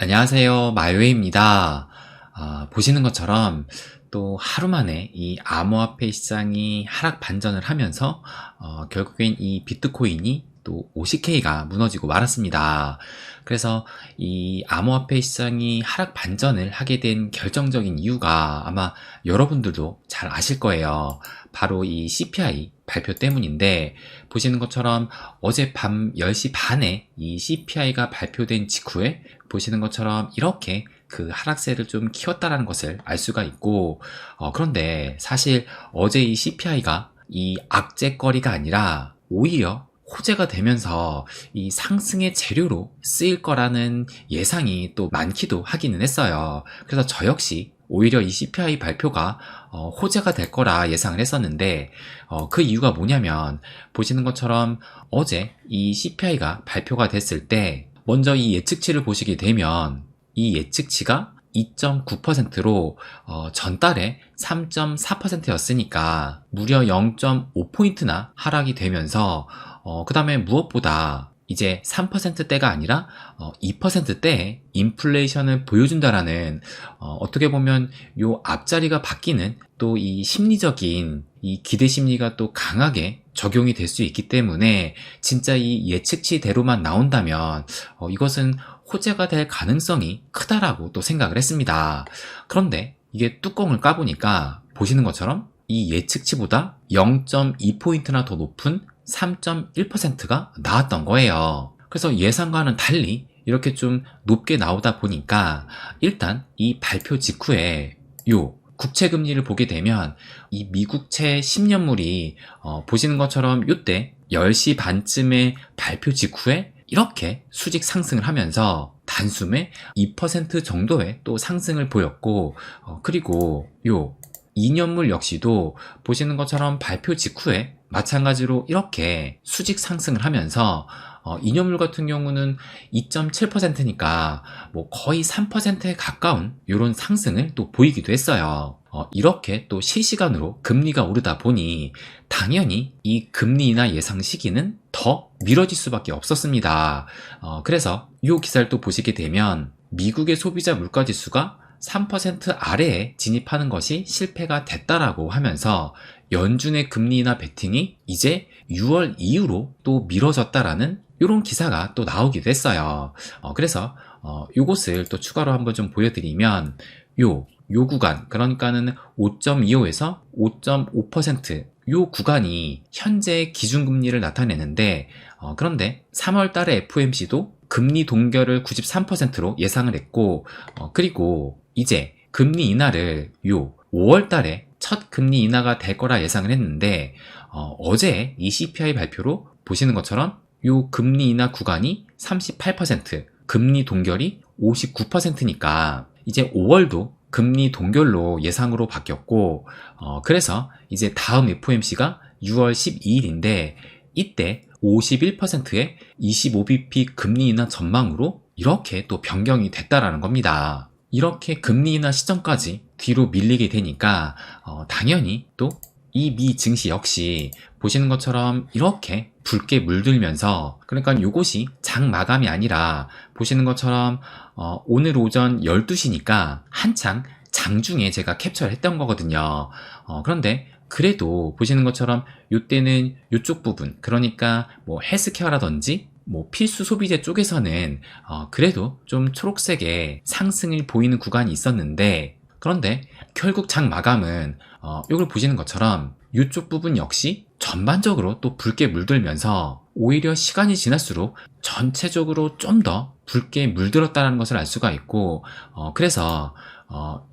안녕하세요. 마이웨이입니다. 보시는 것처럼 또 하루 만에 이 암호화폐 시장이 하락 반전을 하면서 결국엔 이 비트코인이 또 50K가 무너지고 말았습니다. 그래서 이 암호화폐 시장이 하락 반전을 하게 된 결정적인 이유가 아마 여러분들도 잘 아실 거예요. 바로 이 CPI 발표 때문인데, 보시는 것처럼 어젯밤 10시 반에 이 CPI가 발표된 직후에 보시는 것처럼 이렇게 그 하락세를 좀 키웠다라는 것을 알 수가 있고, 그런데 사실 어제 이 CPI가 이 악재거리가 아니라 오히려 호재가 되면서 이 상승의 재료로 쓰일 거라는 예상이 또 많기도 하기는 했어요. 그래서 저 역시 오히려 이 CPI 발표가 호재가 될 거라 예상을 했었는데, 그 이유가 뭐냐면, 보시는 것처럼 어제 이 CPI가 발표가 됐을 때 먼저 이 예측치를 보시게 되면 이 예측치가 2.9%로 전달에 3.4%였으니까 무려 0.5포인트나 하락이 되면서 그 다음에 무엇보다 이제 3%대가 아니라 2%대의 인플레이션을 보여준다라는, 어떻게 보면 요 앞자리가 바뀌는 또 이 심리적인 이 기대 심리가 또 강하게 적용이 될 수 있기 때문에, 진짜 이 예측치대로만 나온다면 이것은 호재가 될 가능성이 크다라고 또 생각을 했습니다. 그런데 이게 뚜껑을 까보니까 보시는 것처럼 이 예측치보다 0.2포인트나 더 높은 3.1%가 나왔던 거예요. 그래서 예상과는 달리 이렇게 좀 높게 나오다 보니까, 일단 이 발표 직후에 요 국채 금리를 보게 되면 이 미국채 10년물이 보시는 것처럼 요때 10시 반쯤에 발표 직후에 이렇게 수직 상승을 하면서 단숨에 2% 정도의 또 상승을 보였고, 그리고 요 2년물 역시도 보시는 것처럼 발표 직후에 마찬가지로 이렇게 수직 상승을 하면서 2년물 같은 경우는 2.7%니까 뭐 거의 3%에 가까운 이런 상승을 또 보이기도 했어요. 이렇게 또 실시간으로 금리가 오르다 보니 당연히 이 금리 인하 예상 시기는 더 미뤄질 수밖에 없었습니다. 그래서 이 기사를 또 보시게 되면 미국의 소비자 물가지수가 3% 아래에 진입하는 것이 실패가 됐다라고 하면서 연준의 금리 인하 베팅이 이제 6월 이후로 또 미뤄졌다라는 이런 기사가 또 나오기도 했어요. 그래서 요것을 또 추가로 한번 좀 보여드리면, 요 구간, 그러니까는 5.25에서 5.5%, 요 구간이 현재 기준금리를 나타내는데, 그런데 3월 달에 FOMC도 금리 동결을 93%로 예상을 했고, 그리고 이제 금리 인하를 요 5월 달에 첫 금리 인하가 될 거라 예상을 했는데, 어제 이 CPI 발표로 보시는 것처럼 요 금리 인하 구간이 38%, 금리 동결이 59%니까 이제 5월도 금리 동결로 예상으로 바뀌었고, 그래서 이제 다음 FOMC가 6월 12일인데 이때 51%의 25bp 금리 인하 전망으로 이렇게 또 변경이 됐다라는 겁니다. 이렇게 금리 인하 시점까지 뒤로 밀리게 되니까 당연히 또 이 미 증시 역시 보시는 것처럼 이렇게 붉게 물들면서, 그러니까 요것이 장 마감이 아니라 보시는 것처럼 오늘 오전 12시니까 한창 장중에 제가 캡처를 했던 거거든요. 그런데 그래도 보시는 것처럼 요때는 요쪽 부분, 그러니까 뭐 헬스케어라든지 뭐 필수 소비재 쪽에서는 그래도 좀 초록색의 상승을 보이는 구간이 있었는데, 그런데 결국 장 마감은 이걸 보시는 것처럼 이쪽 부분 역시 전반적으로 또 붉게 물들면서 오히려 시간이 지날수록 전체적으로 좀 더 붉게 물들었다는 것을 알 수가 있고, 그래서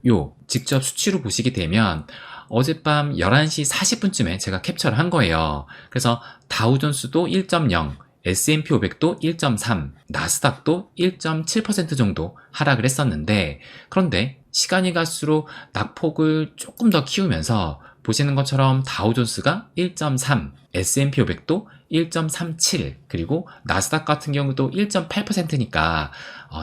요 직접 수치로 보시게 되면 어젯밤 11시 40분쯤에 제가 캡처를 한 거예요. 그래서 다우존스도 1.0, S&P 500도 1.3, 나스닥도 1.7% 정도 하락을 했었는데, 그런데 시간이 갈수록 낙폭을 조금 더 키우면서 보시는 것처럼 다우존스가 1.3, S&P 500도 1.37, 그리고 나스닥 같은 경우도 1.8%니까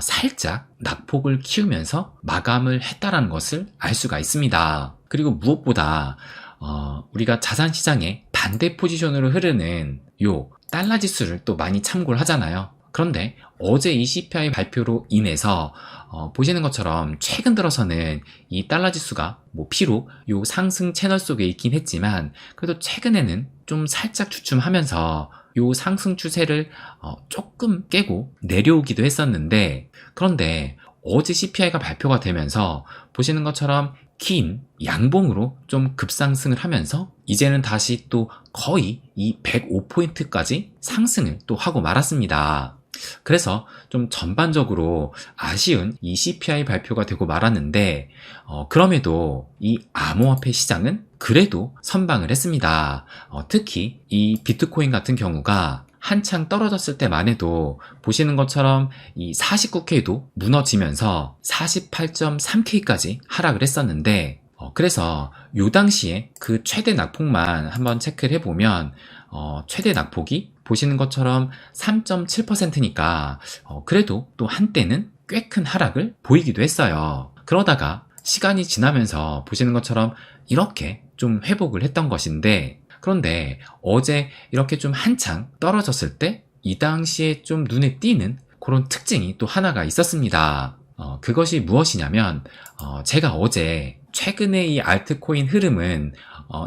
살짝 낙폭을 키우면서 마감을 했다라는 것을 알 수가 있습니다. 그리고 무엇보다 우리가 자산시장의 반대 포지션으로 흐르는 요 달러 지수를 또 많이 참고를 하잖아요. 그런데 어제 이 CPI 발표로 인해서 보시는 것처럼 최근 들어서는 이 달러 지수가 비록 요 상승 채널 속에 있긴 했지만 그래도 최근에는 좀 살짝 주춤하면서 요 상승 추세를 조금 깨고 내려오기도 했었는데, 그런데 어제 CPI가 발표가 되면서 보시는 것처럼 긴 양봉으로 좀 급상승을 하면서 이제는 다시 또 거의 이 105포인트까지 상승을 또 하고 말았습니다. 그래서 좀 전반적으로 아쉬운 이 CPI 발표가 되고 말았는데, 그럼에도 이 암호화폐 시장은 그래도 선방을 했습니다. 특히 이 비트코인 같은 경우가 한창 떨어졌을 때만 해도 보시는 것처럼 이 49K도 무너지면서 48.3K까지 하락을 했었는데, 그래서 요 당시에 그 최대 낙폭만 한번 체크를 해보면 최대 낙폭이 보시는 것처럼 3.7%니까 그래도 또 한때는 꽤 큰 하락을 보이기도 했어요. 그러다가 시간이 지나면서 보시는 것처럼 이렇게 좀 회복을 했던 것인데, 그런데 어제 이렇게 좀 한창 떨어졌을 때 이 당시에 좀 눈에 띄는 그런 특징이 또 하나가 있었습니다. 그것이 무엇이냐면 제가 어제 최근에 이 알트코인 흐름은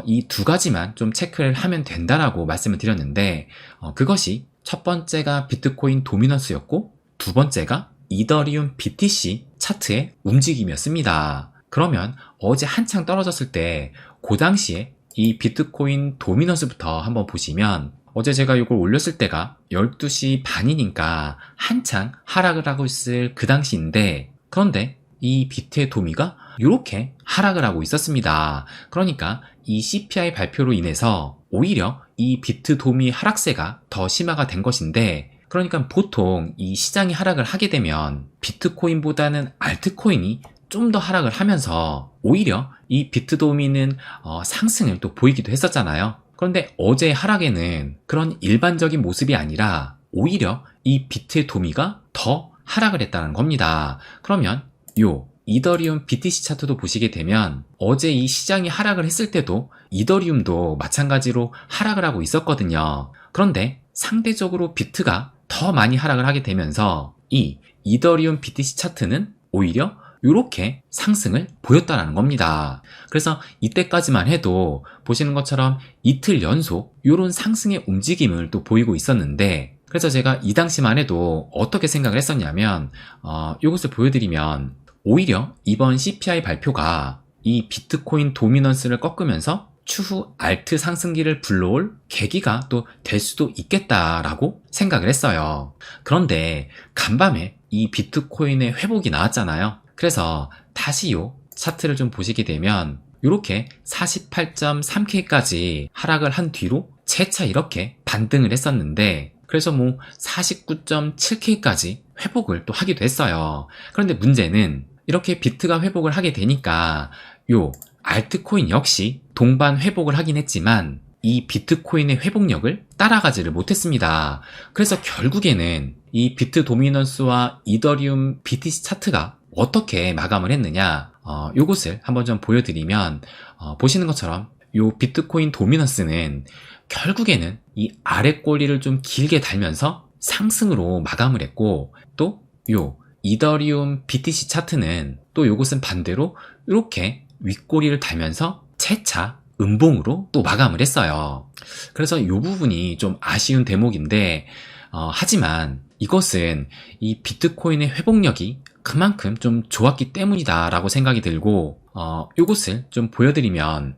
이 두 가지만 좀 체크를 하면 된다라고 말씀을 드렸는데, 그것이 첫 번째가 비트코인 도미넌스였고 두 번째가 이더리움 BTC 차트의 움직임이었습니다. 그러면 어제 한창 떨어졌을 때 그 당시에 이 비트코인 도미넌스부터 한번 보시면, 어제 제가 이걸 올렸을 때가 12시 반이니까 한창 하락을 하고 있을 그 당시인데, 그런데 이 비트의 도미가 이렇게 하락을 하고 있었습니다. 그러니까 이 CPI 발표로 인해서 오히려 이 비트 도미 하락세가 더 심화가 된 것인데, 그러니까 보통 이 시장이 하락을 하게 되면 비트코인보다는 알트코인이 좀 더 하락을 하면서 오히려 이 비트 도미는 상승을 또 보이기도 했었잖아요. 그런데 어제 하락에는 그런 일반적인 모습이 아니라 오히려 이 비트의 도미가 더 하락을 했다는 겁니다. 그러면 요 이더리움 BTC 차트도 보시게 되면 어제 이 시장이 하락을 했을 때도 이더리움도 마찬가지로 하락을 하고 있었거든요. 그런데 상대적으로 비트가 더 많이 하락을 하게 되면서 이 이더리움 BTC 차트는 오히려 이렇게 상승을 보였다는 겁니다. 그래서 이때까지만 해도 보시는 것처럼 이틀 연속 이런 상승의 움직임을 또 보이고 있었는데, 그래서 제가 이 당시만 해도 어떻게 생각을 했었냐면 이것을 보여드리면 오히려 이번 CPI 발표가 이 비트코인 도미넌스를 꺾으면서 추후 알트 상승기를 불러올 계기가 또 될 수도 있겠다라고 생각을 했어요. 그런데 간밤에 이 비트코인의 회복이 나왔잖아요. 그래서 다시 요 차트를 좀 보시게 되면 이렇게 48.3K까지 하락을 한 뒤로 재차 이렇게 반등을 했었는데, 그래서 49.7K까지 회복을 또 하기도 했어요. 그런데 문제는 이렇게 비트가 회복을 하게 되니까 요 알트코인 역시 동반 회복을 하긴 했지만 이 비트코인의 회복력을 따라가지를 못했습니다. 그래서 결국에는 이 비트 도미넌스와 이더리움 BTC 차트가 어떻게 마감을 했느냐, 요것을 한번 좀 보여드리면 보시는 것처럼 요 비트코인 도미넌스는 결국에는 이 아래 꼬리를 좀 길게 달면서 상승으로 마감을 했고, 또 요 이더리움 BTC 차트는 또 요것은 반대로 이렇게 윗꼬리를 달면서 재차 음봉으로 또 마감을 했어요. 그래서 이 부분이 좀 아쉬운 대목인데, 하지만 이것은 이 비트코인의 회복력이 그만큼 좀 좋았기 때문이다 라고 생각이 들고, 요것을 좀 보여드리면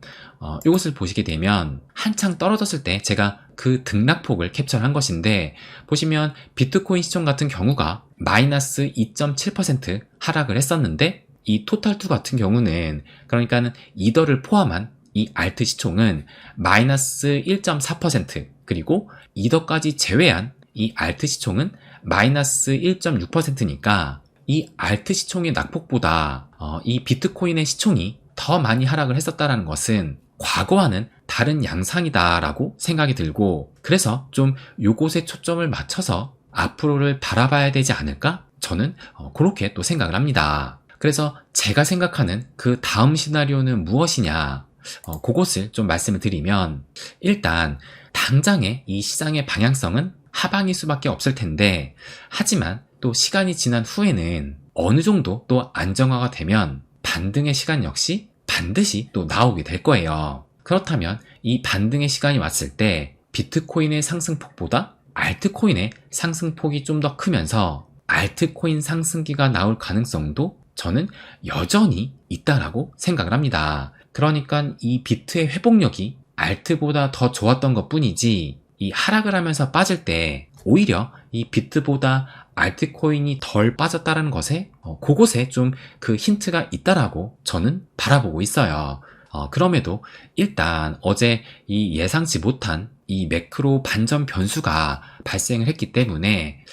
요것을 보시게 되면 한창 떨어졌을 때 제가 그 등락폭을 캡처한 것인데, 보시면 비트코인 시총 같은 경우가 마이너스 2.7% 하락을 했었는데, 이 토탈2 같은 경우는, 그러니까는 이더를 포함한 이 알트 시총은 마이너스 1.4%, 그리고 이더까지 제외한 이 알트 시총은 마이너스 1.6%니까 이 알트 시총의 낙폭보다 이 비트코인의 시총이 더 많이 하락을 했었다는 것은 과거와는 다른 양상이다라고 생각이 들고, 그래서 좀 요곳에 초점을 맞춰서 앞으로를 바라봐야 되지 않을까? 저는 그렇게 또 생각을 합니다. 그래서 제가 생각하는 그 다음 시나리오는 무엇이냐, 그것을 좀 말씀을 드리면, 일단 당장의 이 시장의 방향성은 하방일 수밖에 없을 텐데, 하지만 또 시간이 지난 후에는 어느 정도 또 안정화가 되면 반등의 시간 역시 반드시 또 나오게 될 거예요. 그렇다면 이 반등의 시간이 왔을 때 비트코인의 상승폭보다 알트코인의 상승폭이 좀 더 크면서 알트코인 상승기가 나올 가능성도 저는 여전히 있다라고 생각을 합니다. 그러니까 이 비트의 회복력이 알트보다 더 좋았던 것 뿐이지, 이 하락을 하면서 빠질 때 오히려 이 비트보다 알트코인이 덜 빠졌다는 것에 그곳에 좀 그 힌트가 있다라고 저는 바라보고 있어요. 그럼에도 일단 어제 이 예상치 못한 이 매크로 반전 변수가 발생을 했기 때문에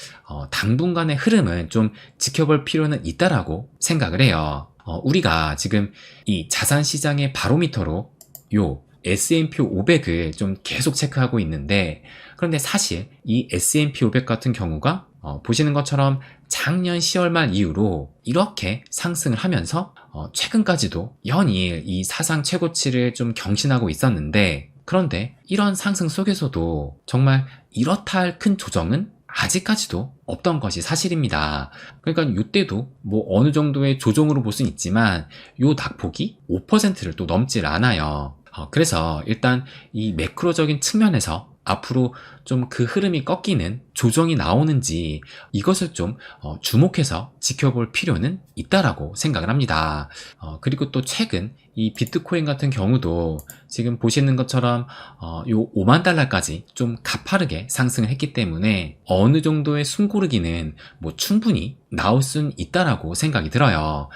당분간의 흐름은 좀 지켜볼 필요는 있다라고 생각을 해요. 우리가 지금 이 자산 시장의 바로미터로 요 S&P 500을 좀 계속 체크하고 있는데, 그런데 사실 이 S&P 500 같은 경우가 보시는 것처럼 작년 10월 말 이후로 이렇게 상승을 하면서 최근까지도 연일 이 사상 최고치를 좀 경신하고 있었는데, 그런데 이런 상승 속에서도 정말 이렇다 할 큰 조정은 아직까지도 없던 것이 사실입니다. 그러니까 이때도 뭐 어느 정도의 조정으로 볼 수는 있지만 요 낙폭이 5%를 또 넘질 않아요. 그래서 일단 이 매크로적인 측면에서 앞으로 좀 그 흐름이 꺾이는 조정이 나오는지 이것을 좀 주목해서 지켜볼 필요는 있다라고 생각을 합니다. 그리고 또 최근 이 비트코인 같은 경우도 지금 보시는 것처럼 요 5만 달러까지 좀 가파르게 상승을 했기 때문에 어느 정도의 숨고르기는 뭐 충분히 나올 수는 있다라고 생각이 들어요.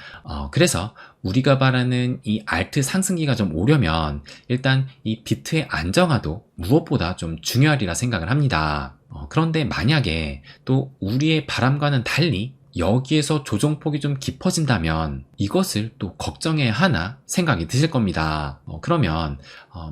그래서 우리가 바라는 이 알트 상승기가 좀 오려면 일단 이 비트의 안정화도 무엇보다 좀 중요하리라 생각을 합니다. 그런데 만약에 또 우리의 바람과는 달리 여기에서 조정폭이 좀 깊어진다면 이것을 또 걱정해야 하나 생각이 드실 겁니다. 그러면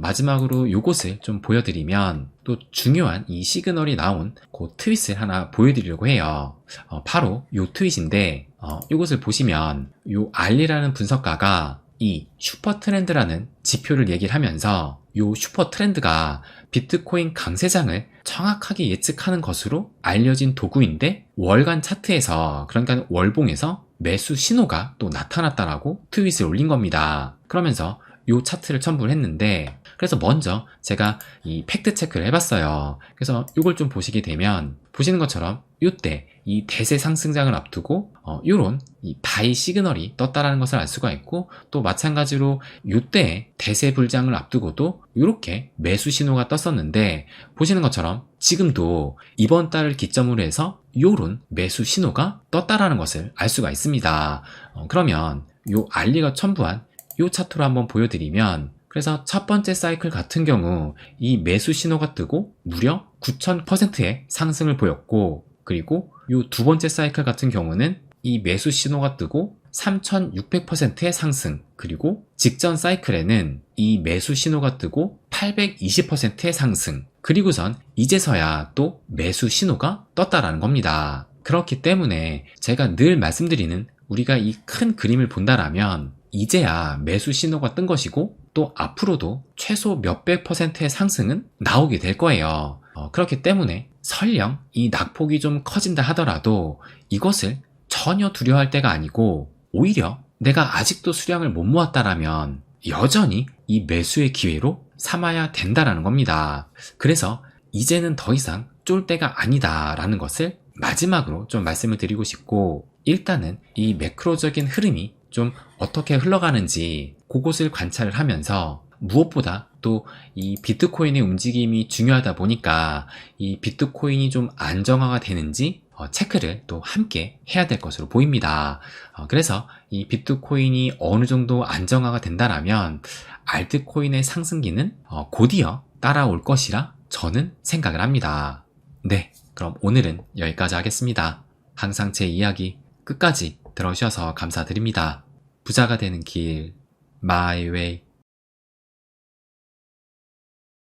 마지막으로 이것을 좀 보여드리면 또 중요한 이 시그널이 나온 그 트윗을 하나 보여드리려고 해요. 바로 이 트윗인데, 이것을 보시면 이 알리라는 분석가가 이 슈퍼 트렌드라는 지표를 얘기를 하면서 이 슈퍼 트렌드가 비트코인 강세장을 정확하게 예측하는 것으로 알려진 도구인데, 월간 차트에서, 그러니까 월봉에서 매수 신호가 또 나타났다라고 트윗을 올린 겁니다. 그러면서 이 차트를 첨부를 했는데, 그래서 먼저 제가 이 팩트 체크를 해봤어요. 그래서 이걸 좀 보시게 되면 보시는 것처럼 이때 이 대세 상승장을 앞두고 요런 이 바이 시그널이 떴다라는 것을 알 수가 있고, 또 마찬가지로 이때 대세 불장을 앞두고도 이렇게 매수 신호가 떴었는데, 보시는 것처럼 지금도 이번 달을 기점으로 해서 요런 매수 신호가 떴다라는 것을 알 수가 있습니다. 그러면 요 알리가 첨부한 요 차트로 한번 보여드리면, 그래서 첫 번째 사이클 같은 경우 이 매수 신호가 뜨고 무려 9,000%의 상승을 보였고, 그리고 이 두 번째 사이클 같은 경우는 이 매수 신호가 뜨고 3,600%의 상승, 그리고 직전 사이클에는 이 매수 신호가 뜨고 820%의 상승, 그리고선 이제서야 또 매수 신호가 떴다라는 겁니다. 그렇기 때문에 제가 늘 말씀드리는, 우리가 이 큰 그림을 본다라면 이제야 매수 신호가 뜬 것이고, 또 앞으로도 최소 몇백 %의 상승은 나오게 될 거예요. 그렇기 때문에 설령 이 낙폭이 좀 커진다 하더라도 이것을 전혀 두려워할 때가 아니고, 오히려 내가 아직도 수량을 못 모았다라면 여전히 이 매수의 기회로 삼아야 된다라는 겁니다. 그래서 이제는 더 이상 쫄 때가 아니다라는 것을 마지막으로 좀 말씀을 드리고 싶고, 일단은 이 매크로적인 흐름이 좀 어떻게 흘러가는지 그곳을 관찰을 하면서, 무엇보다 또 이 비트코인의 움직임이 중요하다 보니까 이 비트코인이 좀 안정화가 되는지 체크를 또 함께 해야 될 것으로 보입니다. 그래서 이 비트코인이 어느 정도 안정화가 된다라면 알트코인의 상승기는 곧이어 따라올 것이라 저는 생각을 합니다. 네, 그럼 오늘은 여기까지 하겠습니다. 항상 제 이야기 끝까지 들어주셔서 감사드립니다. 부자가 되는 길, My Way.